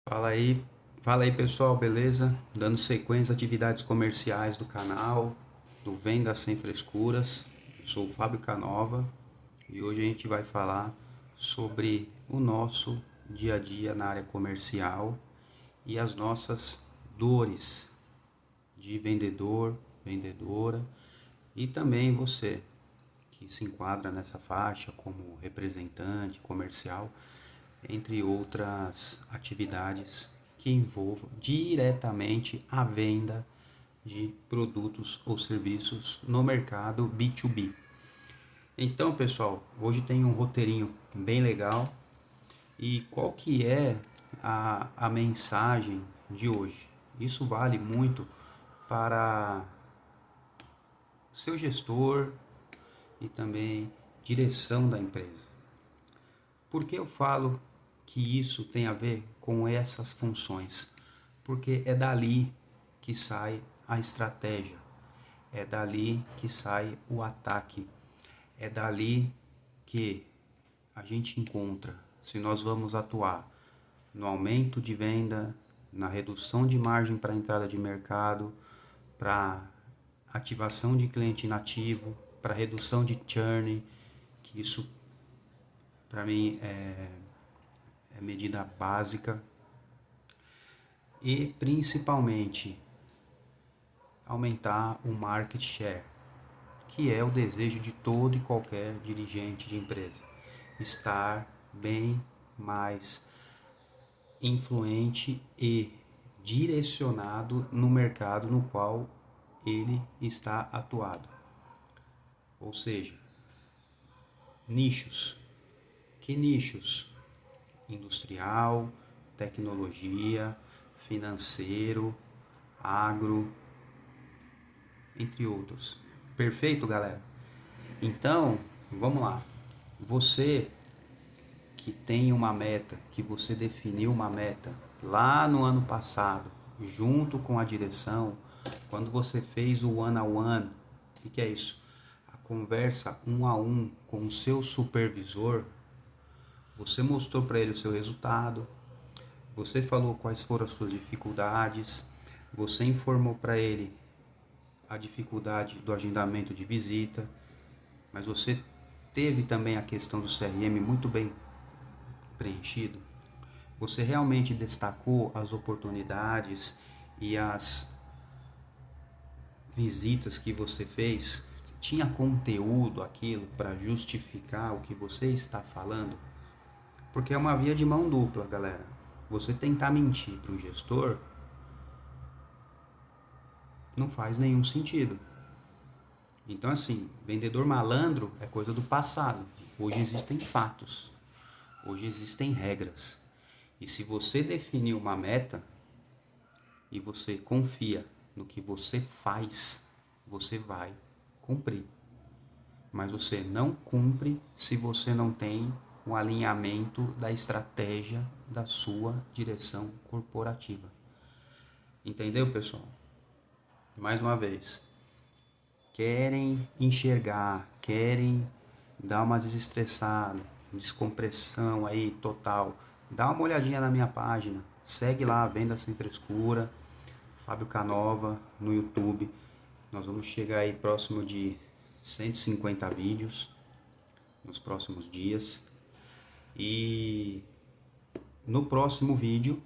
Fala aí, fala aí pessoal, beleza? Dando sequência às atividades comerciais do canal, do Venda Sem Frescuras. Eu sou o Fábio Canova e hoje a gente vai falar sobre o nosso dia a dia na área comercial e as nossas dores de vendedor, vendedora e também você que se enquadra nessa faixa como representante comercial, entre outras atividades que envolvam diretamente a venda de produtos ou serviços no mercado B2B. Então, pessoal, hoje tem um roteirinho bem legal. E qual que é a mensagem de hoje? Isso vale muito para seu gestor e também direção da empresa. Por que eu falo que isso tem a ver com essas funções? Porque é dali que sai a estratégia, é dali que sai o ataque, é dali que a gente encontra se nós vamos atuar no aumento de venda, na redução de margem para entrada de mercado, para ativação de cliente inativo, para redução de churn, que isso para mim é medida básica, e principalmente aumentar o market share, que é o desejo de todo e qualquer dirigente de empresa, estar bem mais influente e direcionado no mercado no qual ele está atuado. Ou seja, nichos. Que nichos? Industrial, tecnologia, financeiro, agro, entre outros. Perfeito, galera? Então, vamos lá. Você que tem uma meta, que você definiu uma meta lá no ano passado, junto com a direção, quando você fez o one-on-one, o que é isso? A conversa um a um com o seu supervisor, você mostrou para ele o seu resultado, você falou quais foram as suas dificuldades, você informou para ele a dificuldade do agendamento de visita, mas você teve também a questão do CRM muito bem preenchido. Você realmente destacou as oportunidades e as visitas que você fez? Tinha conteúdo aquilo para justificar o que você está falando? Porque é uma via de mão dupla, galera. Você tentar mentir para um gestor não faz nenhum sentido. Então, assim, vendedor malandro é coisa do passado. Hoje existem fatos. Hoje existem regras. E se você definir uma meta e você confia no que você faz, você vai cumprir. Mas você não cumpre se você não tem um alinhamento da estratégia da sua direção corporativa. Entendeu, pessoal? Mais uma vez, querem enxergar, querem dar uma desestressada, descompressão aí total, dá uma olhadinha na minha página, segue lá, Venda Sem Frescura, Fábio Canova no YouTube. Nós vamos chegar aí próximo de 150 vídeos nos próximos dias. E no próximo vídeo,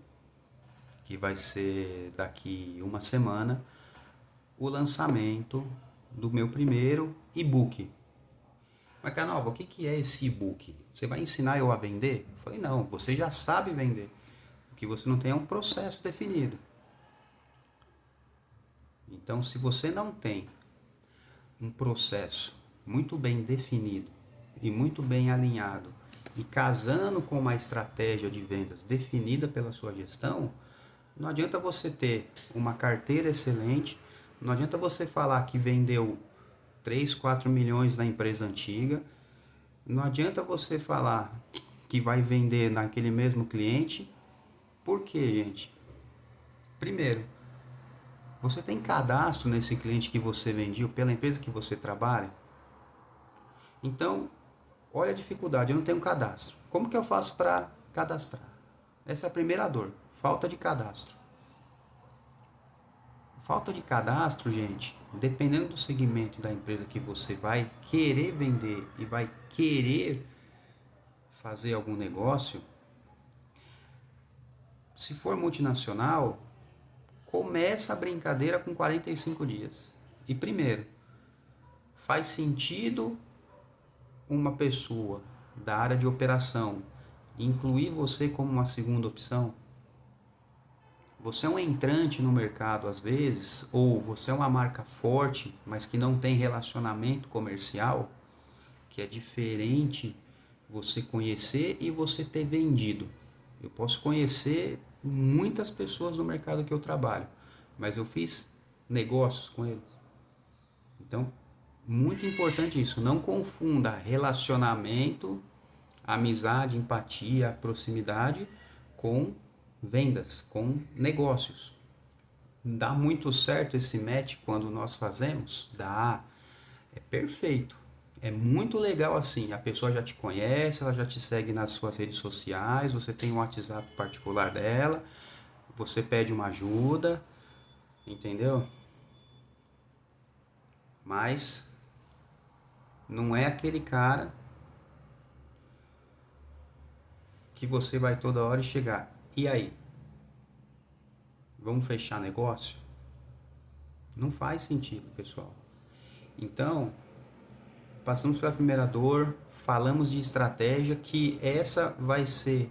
que vai ser daqui uma semana, o lançamento do meu primeiro e-book. Mas Canova, o que é esse e-book? Você vai ensinar eu a vender? Eu falei, não, você já sabe vender. O que você não tem é um processo definido. Então, se você não tem um processo muito bem definido e muito bem alinhado e casando com uma estratégia de vendas definida pela sua gestão, não adianta você ter uma carteira excelente, não adianta você falar que vendeu 3, 4 milhões na empresa antiga, não adianta você falar que vai vender naquele mesmo cliente. Por quê, gente? Primeiro, você tem cadastro nesse cliente que você vendeu pela empresa que você trabalha? Então, olha a dificuldade, eu não tenho cadastro. Como que eu faço para cadastrar? Essa é a primeira dor. Falta de cadastro. Falta de cadastro, gente, dependendo do segmento da empresa que você vai querer vender e vai querer fazer algum negócio, se for multinacional, começa a brincadeira com 45 dias. E primeiro, faz sentido uma pessoa da área de operação incluir você como uma segunda opção? Você é um entrante no mercado às vezes, ou você é uma marca forte, mas que não tem relacionamento comercial, que é diferente você conhecer e você ter vendido. Eu posso conhecer muitas pessoas no mercado que eu trabalho, mas eu fiz negócios com eles. Então, muito importante isso, não confunda relacionamento, amizade, empatia, proximidade com vendas, com negócios. Dá muito certo esse match quando nós fazemos? Dá, é perfeito. É muito legal assim, a pessoa já te conhece, ela já te segue nas suas redes sociais, você tem um WhatsApp particular dela, você pede uma ajuda, entendeu? Mas não é aquele cara que você vai toda hora chegar. E aí? Vamos fechar negócio? Não faz sentido, pessoal. Então, passamos pela primeira dor, falamos de estratégia, que essa vai ser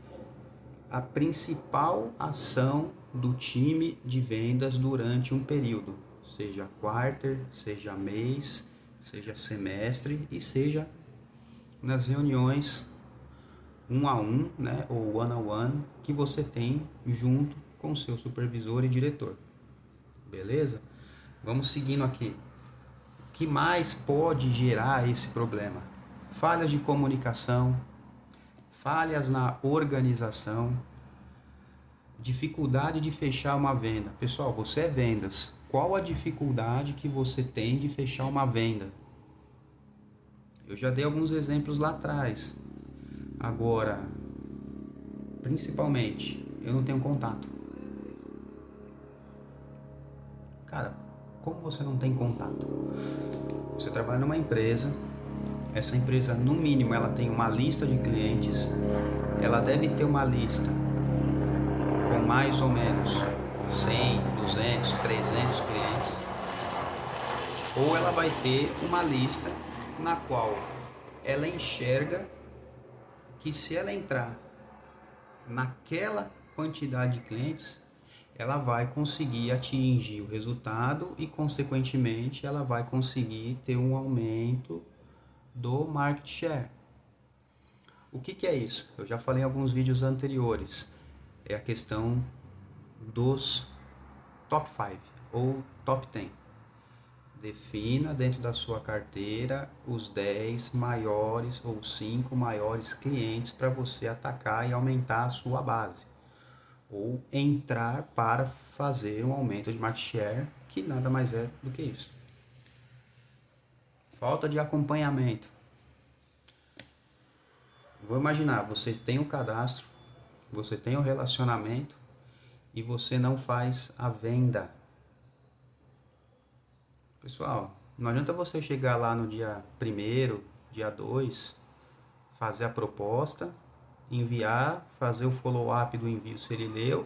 a principal ação do time de vendas durante um período, seja quarter, seja mês, seja semestre e seja nas reuniões um a um, né, ou one on one, que você tem junto com o seu supervisor e diretor. Beleza? Vamos seguindo aqui. O que mais pode gerar esse problema? Falhas de comunicação, falhas na organização, dificuldade de fechar uma venda. Pessoal, você é vendas. Qual a dificuldade que você tem de fechar uma venda? Eu já dei alguns exemplos lá atrás. Agora, principalmente, eu não tenho contato. Cara, como você não tem contato? Você trabalha numa empresa, essa empresa, no mínimo, ela tem uma lista de clientes, ela deve ter uma lista com mais ou menos 100, 200, 300 clientes, ou ela vai ter uma lista na qual ela enxerga que se ela entrar naquela quantidade de clientes, ela vai conseguir atingir o resultado e, consequentemente, ela vai conseguir ter um aumento do market share. O que é isso? Eu já falei em alguns vídeos anteriores. É a questão dos top 5 ou top 10. Defina dentro da sua carteira os 10 maiores ou 5 maiores clientes para você atacar e aumentar a sua base. Ou entrar para fazer um aumento de market share, que nada mais é do que isso. Falta de acompanhamento. Vou imaginar, você tem o cadastro, você tem o relacionamento e você não faz a venda. Pessoal, não adianta você chegar lá no dia 1º, dia 2, fazer a proposta, enviar, fazer o follow-up do envio se ele leu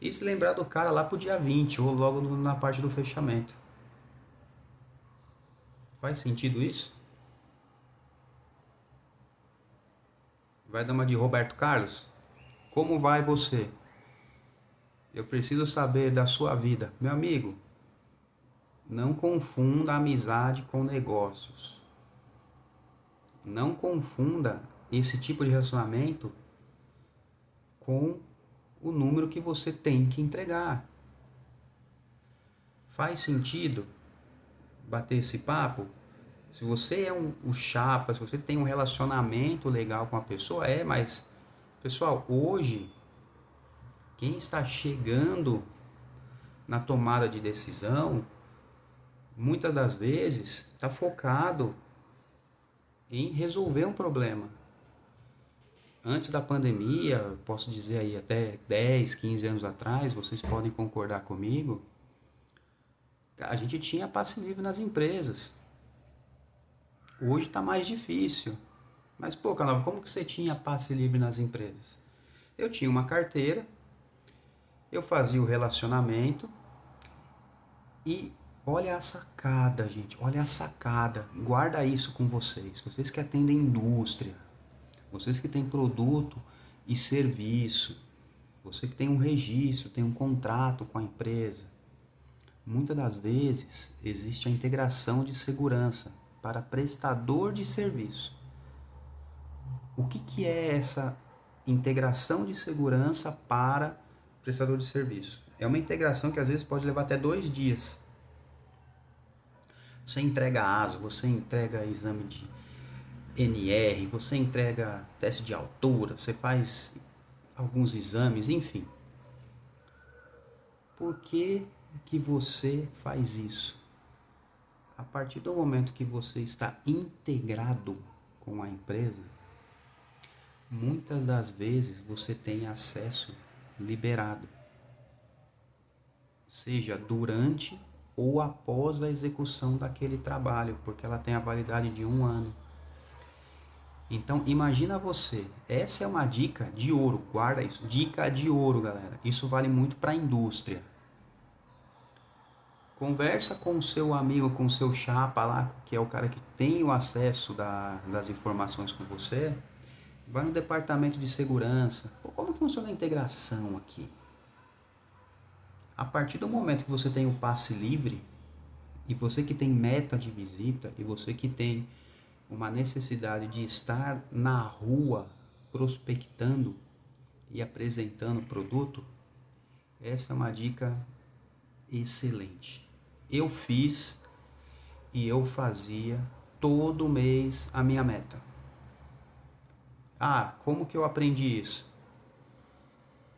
e se lembrar do cara lá pro dia 20 ou logo na parte do fechamento. Faz sentido isso? Vai dar uma de Roberto Carlos? Como vai você? Eu preciso saber da sua vida. Meu amigo, não confunda amizade com negócios. Não confunda esse tipo de relacionamento com o número que você tem que entregar. Faz sentido bater esse papo? Se você é um chapa, se você tem um relacionamento legal com a pessoa, mas, pessoal, hoje, quem está chegando na tomada de decisão, muitas das vezes, está focado em resolver um problema. Antes da pandemia, posso dizer aí até 10, 15 anos atrás, vocês podem concordar comigo, a gente tinha passe livre nas empresas. Hoje está mais difícil. Mas, pô, Canal, como que você tinha passe livre nas empresas? Eu tinha uma carteira, eu fazia o relacionamento e olha a sacada, gente, olha a sacada. Guarda isso com vocês. Vocês que atendem indústria, vocês que têm produto e serviço, você que tem um registro, tem um contrato com a empresa. Muitas das vezes existe a integração de segurança para prestador de serviço. O que é essa integração de segurança para prestador de serviço? É uma integração que às vezes pode levar até 2 dias. Você entrega ASO, você entrega exame de NR, você entrega teste de altura, você faz alguns exames, enfim. Por que você faz isso? A partir do momento que você está integrado com a empresa, muitas das vezes você tem acesso liberado, seja durante ou após a execução daquele trabalho, porque ela tem a validade de 1 ano. Então imagina você, essa é uma dica de ouro, guarda isso, dica de ouro, galera. Isso vale muito para a indústria. Conversa com o seu amigo, com o seu chapa lá, que é o cara que tem o acesso das informações com você. Vai no departamento de segurança. Pô, como funciona a integração aqui? A partir do momento que você tem o passe livre, e você que tem meta de visita, e você que tem uma necessidade de estar na rua prospectando e apresentando o produto, essa é uma dica excelente. Eu fiz e eu fazia todo mês a minha meta. Ah, como que eu aprendi isso?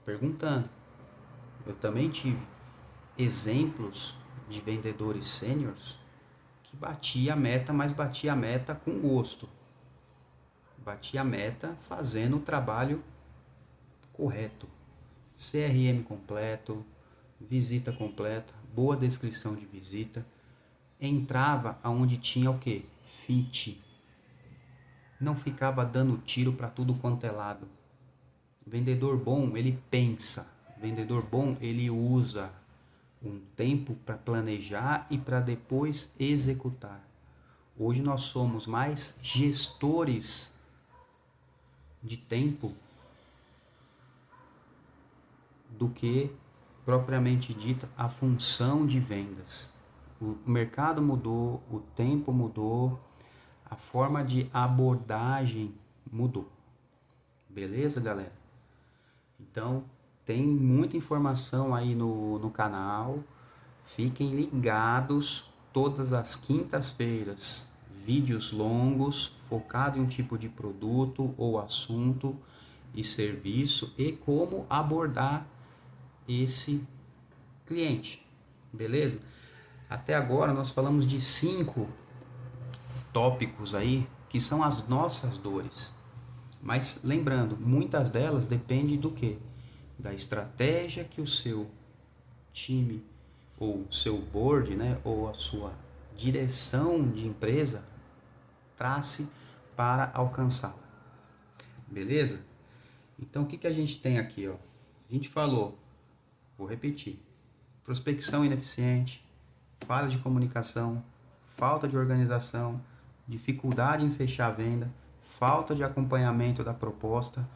Perguntando. Eu também tive exemplos de vendedores sêniors que batia a meta, mas batia a meta com gosto. Batia a meta fazendo o trabalho correto. CRM completo, visita completa, boa descrição de visita. Entrava aonde tinha o quê? Fit. Não ficava dando tiro para tudo quanto é lado. Vendedor bom, ele pensa. Vendedor bom, ele usa um tempo para planejar e para depois executar. Hoje nós somos mais gestores de tempo do que propriamente dita a função de vendas. O mercado mudou, o tempo mudou, a forma de abordagem mudou. Beleza, galera? Então, tem muita informação aí no canal. Fiquem ligados todas as quintas-feiras. Vídeos longos, focado em um tipo de produto ou assunto e serviço e como abordar esse cliente. Beleza? Até agora nós falamos de 5 tópicos aí que são as nossas dores. Mas lembrando, muitas delas dependem do quê? Da estratégia que o seu time ou seu board, né, ou a sua direção de empresa trace para alcançá-la. Beleza? Então o que a gente tem aqui, ó? A gente falou, vou repetir: prospecção ineficiente, falha de comunicação, falta de organização, dificuldade em fechar a venda, falta de acompanhamento da proposta.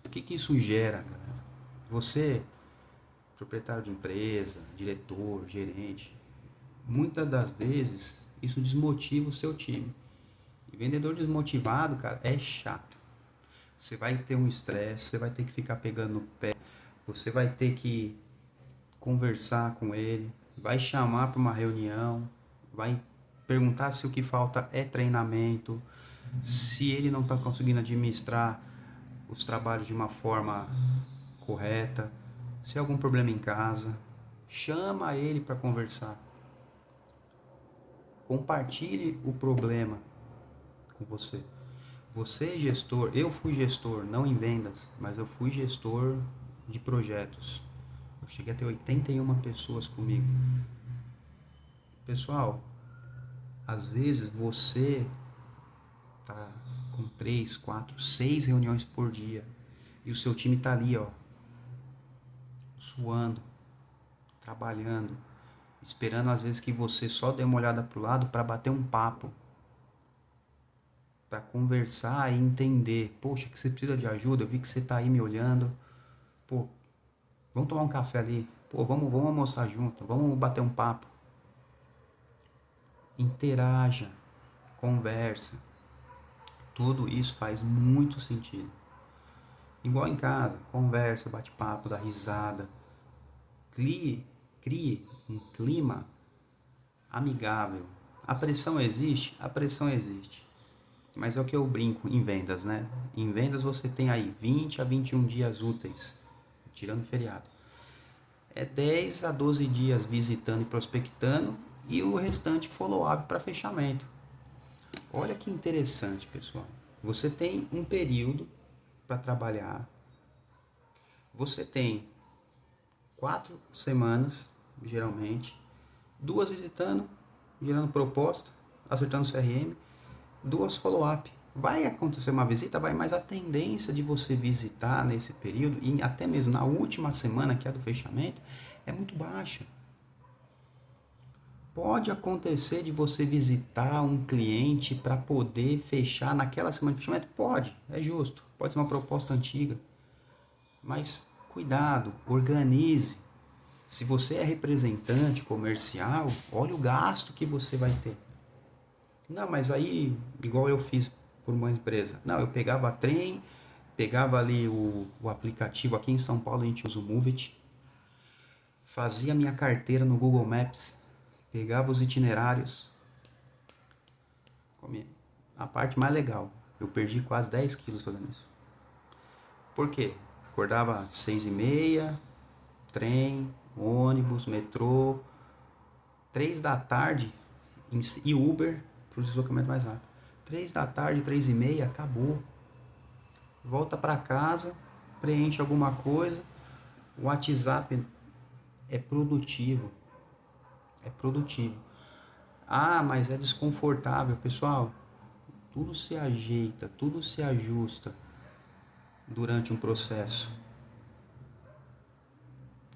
O que isso gera, galera? Você, proprietário de empresa, diretor, gerente, muitas das vezes isso desmotiva o seu time. E vendedor desmotivado, cara, é chato. Você vai ter um estresse, você vai ter que ficar pegando no pé, você vai ter que conversar com ele, vai chamar para uma reunião, vai perguntar se o que falta é treinamento, se ele não está conseguindo administrar os trabalhos de uma forma correta, se há algum problema em casa, chama ele para conversar. Compartilhe o problema com você. Você é gestor, eu fui gestor, não em vendas, mas eu fui gestor de projetos. Eu cheguei a ter 81 pessoas comigo. Pessoal, às vezes você tá com 3, 4, 6 reuniões por dia e o seu time tá ali, ó, suando, trabalhando, esperando às vezes que você só dê uma olhada pro lado para bater um papo, para conversar e entender. Poxa, que você precisa de ajuda, eu vi que você tá aí me olhando. Pô, vamos tomar um café ali. Pô, vamos almoçar junto, vamos bater um papo. Interaja, conversa. Tudo isso faz muito sentido. Igual em casa, conversa, bate papo, dá risada. Crie um clima amigável. A pressão existe? A pressão existe. Mas é o que eu brinco em vendas, né? Em vendas você tem aí 20 a 21 dias úteis, tirando feriado. É 10 a 12 dias visitando e prospectando e o restante follow-up para fechamento. Olha que interessante, pessoal. Você tem um período para trabalhar. Você tem 4 semanas, geralmente, 2 visitando, gerando proposta, acertando CRM, 2 follow-up. Vai acontecer uma visita, vai, mas a tendência de você visitar nesse período, e até mesmo na última semana, que é a do fechamento, é muito baixa. Pode acontecer de você visitar um cliente para poder fechar naquela semana de fechamento? Pode, é justo. Pode ser uma proposta antiga. Mas cuidado, organize. Se você é representante comercial, olha o gasto que você vai ter. Não, mas aí, igual eu fiz por uma empresa. Não, eu pegava trem, pegava ali o aplicativo. Aqui em São Paulo a gente usa o Movit. Fazia minha carteira no Google Maps. Pegava os itinerários. A parte mais legal, eu perdi quase 10 quilos fazendo isso. Por quê? Acordava às 6h30, trem, ônibus, metrô, 3 da tarde e Uber para os deslocamentos mais rápidos. 3 da tarde, 3h30, acabou. Volta para casa, preenche alguma coisa. O WhatsApp é produtivo. É produtivo. Ah, mas é desconfortável. Pessoal, tudo se ajeita, tudo se ajusta durante um processo.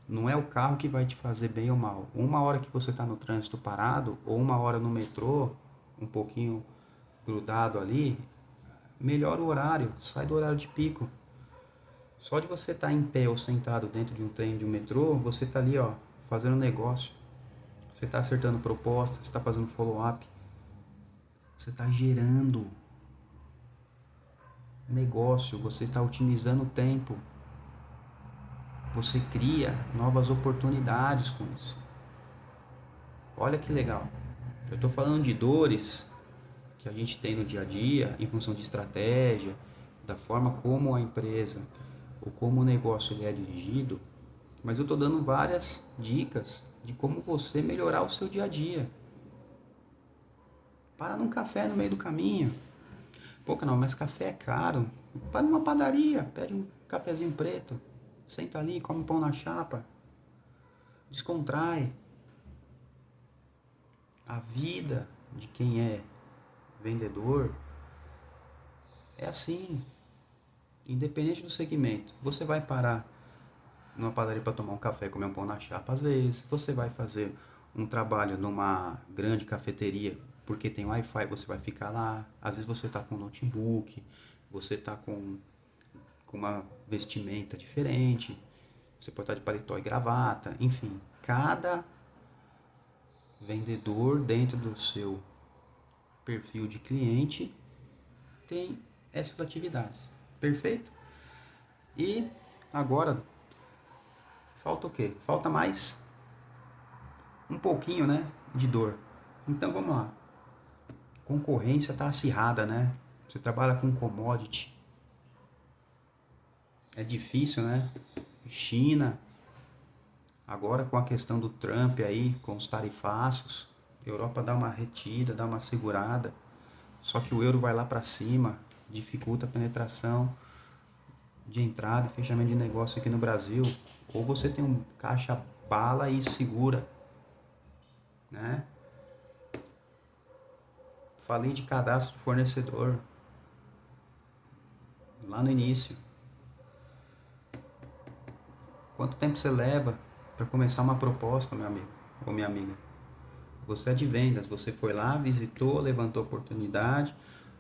Não é o carro que vai te fazer bem ou mal. Uma hora que você está no trânsito parado, ou uma hora no metrô, um pouquinho grudado ali, melhora o horário, sai do horário de pico. Só de você estar em pé ou sentado dentro de um trem, de um metrô, você está ali, ó, fazendo negócio. Você está acertando proposta, você está fazendo follow-up. Você está gerando negócio, você está otimizando o tempo. Você cria novas oportunidades com isso. Olha que legal. Eu estou falando de dores que a gente tem no dia a dia, em função de estratégia, da forma como a empresa ou como o negócio ele é dirigido, mas eu estou dando várias dicas de como você melhorar o seu dia a dia. Para num café no meio do caminho. Pô, não, mas café é caro. Para numa padaria, pede um cafezinho preto, senta ali, come um pão na chapa, descontrai. A vida de quem é vendedor é assim, independente do segmento. Você vai parar numa padaria para tomar um café, comer um pão na chapa, às vezes. Você vai fazer um trabalho numa grande cafeteria porque tem Wi-Fi, você vai ficar lá. Às vezes você está com um notebook, você está com uma vestimenta diferente, você pode estar de paletó e gravata, enfim. Cada vendedor dentro do seu perfil de cliente tem essas atividades. Perfeito? E agora falta o quê? Falta mais um pouquinho, né, de dor. Então vamos lá. Concorrência tá acirrada, né? Você trabalha com commodity. É difícil, né? China, agora com a questão do Trump aí, com os tarifaços, a Europa dá uma retida, dá uma segurada. Só que o euro vai lá para cima, dificulta a penetração de entrada e fechamento de negócio aqui no Brasil. Ou você tem um caixa bala e segura, né? Falei de cadastro de fornecedor lá no início. Quanto tempo você leva para começar uma proposta, meu amigo ou minha amiga? Você é de vendas, você foi lá, visitou, levantou a oportunidade,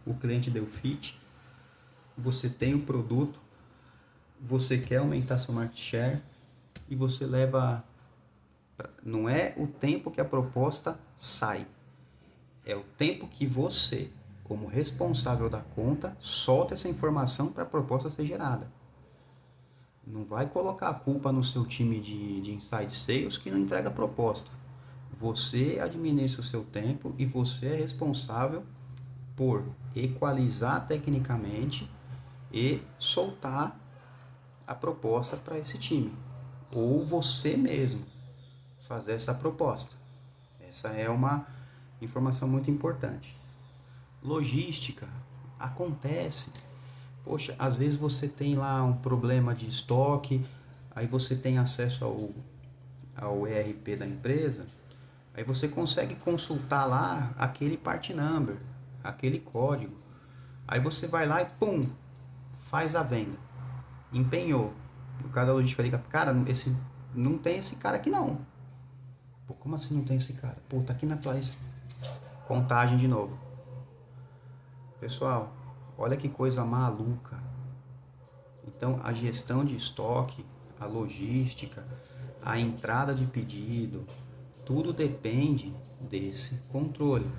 o cliente deu fit, você tem o produto, você quer aumentar seu market share e você leva. Não é o tempo que a proposta sai, é o tempo que você, como responsável da conta, solta essa informação para a proposta ser gerada. Não vai colocar a culpa no seu time de inside sales que não entrega a proposta. Você administra o seu tempo e você é responsável por equalizar tecnicamente e soltar a proposta para esse time. Ou você mesmo fazer essa proposta. Essa é uma informação muito importante. Logística acontece. Poxa, às vezes você tem lá um problema de estoque, aí você tem acesso ao ERP da empresa, aí você consegue consultar lá aquele part number, aquele código. Aí você vai lá e pum, faz a venda. Empenhou. O cara da logística liga, cara, não tem esse cara aqui não. Pô, como assim não tem esse cara? Pô, tá aqui na place. Contagem de novo. Pessoal, olha que coisa maluca. Então, a gestão de estoque, a logística, a entrada de pedido, tudo depende desse controle.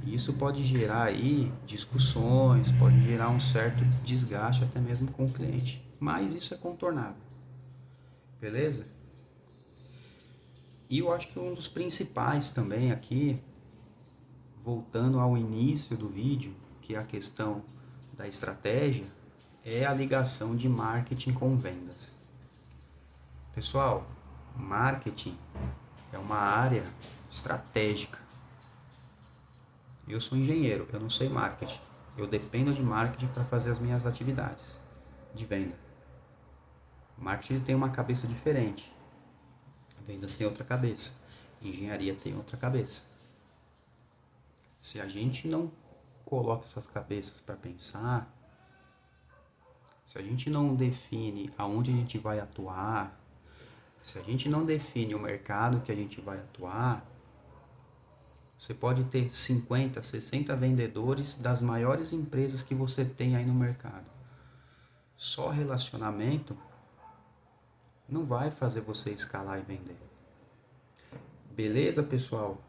E isso pode gerar aí discussões, pode gerar um certo desgaste até mesmo com o cliente. Mas isso é contornável. Beleza? E eu acho que um dos principais também aqui, voltando ao início do vídeo, que é a questão da estratégia, é a ligação de marketing com vendas. Pessoal, marketing é uma área estratégica. Eu sou engenheiro, eu não sei marketing. Eu dependo de marketing para fazer as minhas atividades de venda. Marketing tem uma cabeça diferente. Vendas tem outra cabeça. Engenharia tem outra cabeça. Se a gente não coloca essas cabeças para pensar, se a gente não define aonde a gente vai atuar, se a gente não define o mercado que a gente vai atuar, você pode ter 50, 60 vendedores das maiores empresas que você tem aí no mercado. Só relacionamento não vai fazer você escalar e vender. Beleza, pessoal?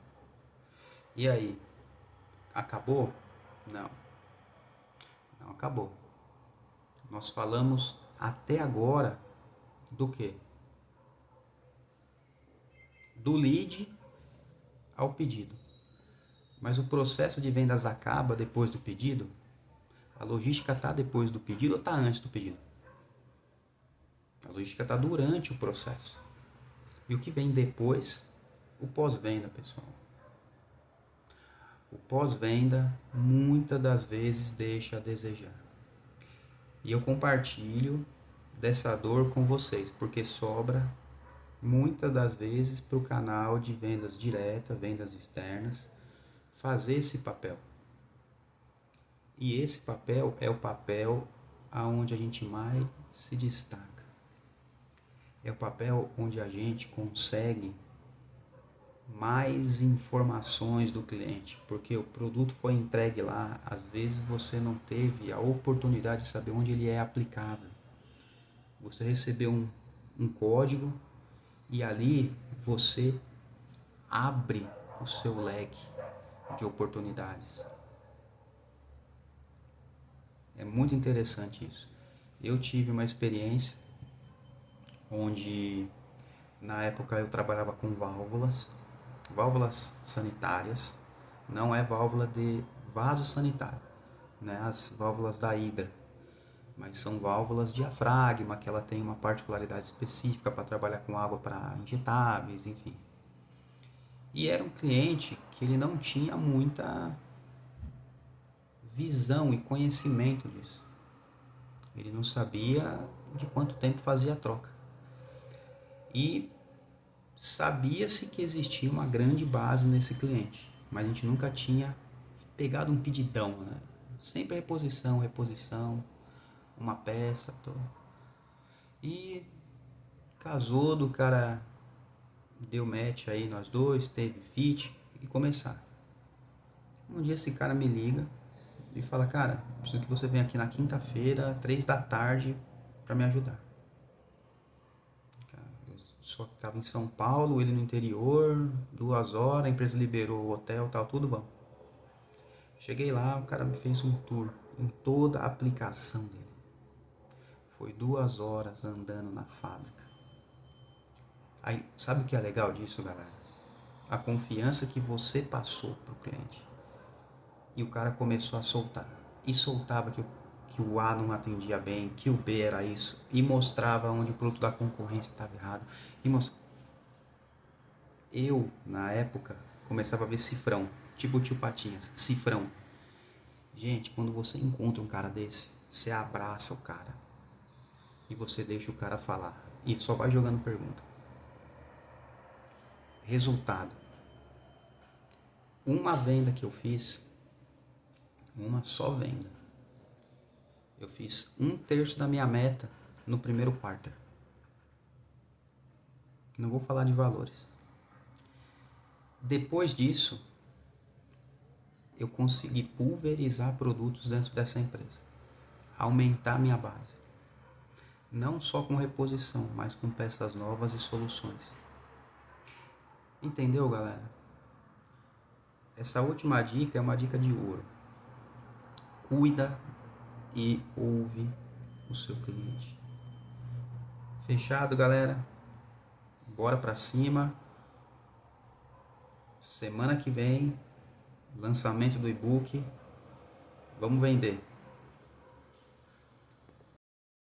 E aí? Acabou? Não. Não acabou. Nós falamos até agora do quê? Do lead ao pedido. Mas o processo de vendas acaba depois do pedido? A logística está depois do pedido ou está antes do pedido? A logística está durante o processo. E o que vem depois? O pós-venda, pessoal. O pós-venda muitas das vezes deixa a desejar. E eu compartilho dessa dor com vocês, porque sobra muitas das vezes para o canal de vendas direta, vendas externas, fazer esse papel. E esse papel é o papel aonde a gente mais se destaca. É o papel onde a gente consegue mais informações do cliente, porque o produto foi entregue lá, às vezes você não teve a oportunidade de saber onde ele é aplicável. Você recebeu um código e ali você abre o seu leque de oportunidades. É muito interessante isso. Eu tive uma experiência onde na época eu trabalhava com válvulas sanitárias, não é válvula de vaso sanitário, né? As válvulas da Hydra, mas são válvulas diafragma, que ela tem uma particularidade específica para trabalhar com água para injetáveis, enfim. E era um cliente que ele não tinha muita visão e conhecimento disso. Ele não sabia de quanto tempo fazia a troca. E sabia-se que existia uma grande base nesse cliente, mas a gente nunca tinha pegado um pedidão, né? Sempre reposição, uma peça, tô. E casou do cara, deu match aí nós dois, teve fit e começar. Um dia esse cara me liga e fala, cara, preciso que você venha aqui na quinta-feira, 3 da tarde, para me ajudar. Eu só estava em São Paulo, ele no interior, 2 horas, a empresa liberou o hotel, tal, tudo bom. Cheguei lá, o cara me fez um tour em toda a aplicação dele. Foi 2 horas andando na fábrica. Aí, sabe o que é legal disso, galera? A confiança que você passou pro cliente. E o cara começou a soltar. E soltava que o A não atendia bem, que o B era isso. E mostrava onde o produto da concorrência estava errado. Eu, na época, começava a ver cifrão. Tipo o tio Patinhas, cifrão. Gente, quando você encontra um cara desse, você abraça o cara. E você deixa o cara falar. E só vai jogando pergunta. Resultado. Uma venda que eu fiz, uma só venda, eu fiz 1/3 da minha meta no primeiro quarter. Não vou falar de valores. Depois disso, eu consegui pulverizar produtos dentro dessa empresa. Aumentar minha base. Não só com reposição, mas com peças novas e soluções. Entendeu, galera? Essa última dica é uma dica de ouro. Cuida e ouve o seu cliente. Fechado, galera? Bora pra cima. Semana que vem, lançamento do e-book. Vamos vender.